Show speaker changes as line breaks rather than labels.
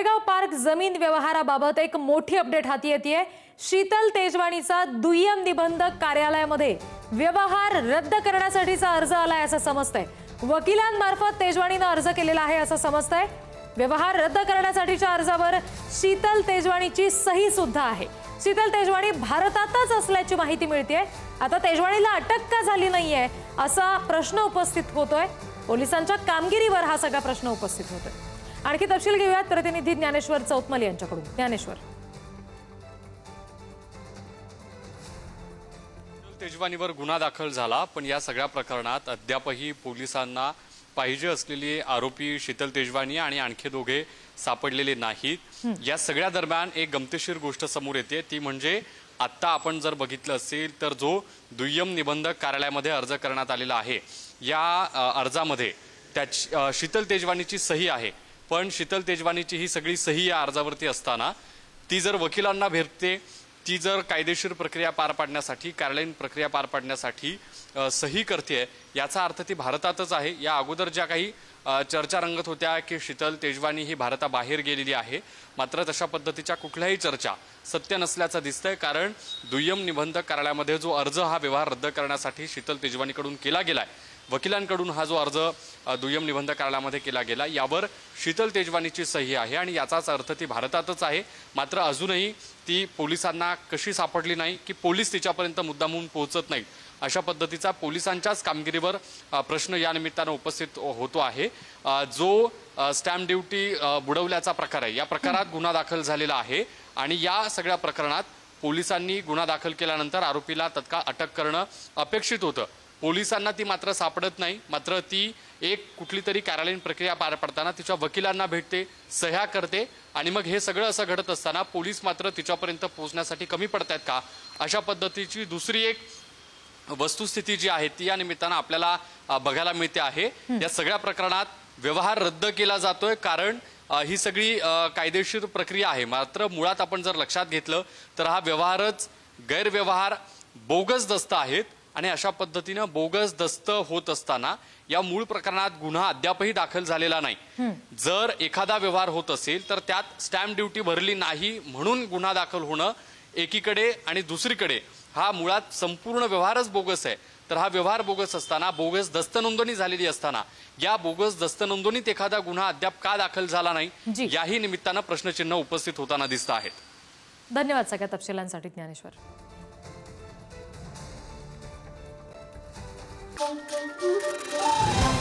Goregaon park जमीन व्यवहाराबाबत एक मोठी अपडेट हाती येतेय। शीतल तेजवानीचा दुय्यम निबंधक कार्यालयामध्ये व्यवहार रद्द करण्यासाठीचा अर्ज आलाय असं समजतंय। वकिलांमार्फत तेजवानीने अर्ज केलेला आहे असं समजतंय। व्यवहार रद्द करण्यासाठीच्या अर्जावर शीतल तेजवानीची सही सुद्धा आहे। शीतल तेजवानी भारतातच असल्याची माहिती मिळतेय। आता तेजवानीला अटक का झाली नाहीये असा प्रश्न उपस्थित होतोय। पोलिसांच्या कामगिरीवर हा सगळा प्रश्न उपस्थित होतोय। आणखी तपशील घेऊयात प्रतिनिधी ज्ञानेश्वर चौतमल यांच्याकडून। ज्ञानेश्वर,
तेजवानीवर गुन्हा दाखल झाला, पण या सगळ्या प्रकरणात अद्यापही पोलिसांना पाहिजे असलेली आरोपी शीतल तेजवानी आणि आणखी दोघे सापडलेले नाहीत। या सगळ्या दरम्यान एक गमतीशीर गोष्ट समोर येते, ती म्हणजे आता आपण जर बघितलं असेल तर जो दुय्यम निबंधक कार्यालयामध्ये अर्ज करण्यात आलेला आहे, या अर्जामध्ये शीतल तेजवानीची सही आहे। पण शीतल तेजवानीची ही सगळी सही या अर्जावरती असताना ती जर वकिलांना भेटते, ती जर कायदेशीर प्रक्रिया पार पाडण्यासाठी, कार्यालयीन प्रक्रिया पार पाडण्यासाठी सही करते, याचा अर्थ ती भारतातच आहे। या अगोदर ज्या काही चर्चा रंगत होत्या की शीतल तेजवानी ही भारताबाहेर गेलेली आहे, मात्र तशा पद्धतीच्या कुठल्याही चर्चा सत्य नसल्याचं दिसतंय। कारण दुय्यम निबंधक कार्यालयामध्ये जो अर्ज हा व्यवहार रद्द करण्यासाठी शीतल तेजवानीकडून केला गेलाय, वकिलांकडून हा जो अर्ज दुय्यम निबंधक कार्यालयामध्ये केला गेला, यावर शीतल तेजवानीची सही आहे आणि याचाच अर्थ ती भारतातच आहे। मात्र अजूनही ती पोलिसांना कशी सापडली नाही की पोलीस तिच्यापर्यंत मुद्दामून पोहोचत नाहीत, अशा पद्धतीचा पोलिसांच्याच कामगिरीवर प्रश्न या निमित्तानं उपस्थित होतो आहे। जो स्टॅम्प ड्युटी बुडवल्याचा प्रकार आहे, या प्रकारात गुन्हा दाखल झालेला आहे आणि या सगळ्या प्रकरणात पोलिसांनी गुन्हा दाखल केल्यानंतर आरोपीला तत्काळ अटक करणं अपेक्षित होतं। पोलिसांना ती मात्र सापडत नाही। मात्र ती एक कुठली तरी कार्यालयीन प्रक्रिया पार पडताना तिच्या वकिलांना भेटते, सह्या करते आणि मग हे सगळं असं घडत असताना पोलीस मात्र तिच्यापर्यंत पोहोचण्यासाठी कमी पडतायत का, अशा पद्धतीची दुसरी एक वस्तुस्थिती जी आहे ती या निमित्तानं आपल्याला बघायला मिळते आहे। या सगळ्या प्रकरणात व्यवहार रद्द केला जातोय कारण ही सगळी कायदेशीर प्रक्रिया आहे। मात्र मुळात आपण जर लक्षात घेतलं तर हा व्यवहारच गैरव्यवहार, बोगस दस्त आहेत आणि अशा पद्धतीनं बोगस दस्त होत असताना या मूळ प्रकरणात गुन्हा अद्यापही दाखल झालेला नाही। जर एखादा व्यवहार होत असेल तर त्यात स्टॅम्प ड्युटी भरली नाही म्हणून गुन्हा दाखल होणं एकीकडे, आणि दुसरीकडे हा मुळात संपूर्ण व्यवहारच बोगस आहे। तर हा व्यवहार बोगस असताना, बोगस दस्त नोंदणी झालेली असताना या बोगस दस्त नोंदणीत एखादा गुन्हा अद्याप का दाखल झाला नाही, याही निमित्तानं प्रश्नचिन्ह उपस्थित होताना दिसत आहेत।
धन्यवाद सगळ्या तपशिलांसाठी ज्ञानेश्वर।
Thank you.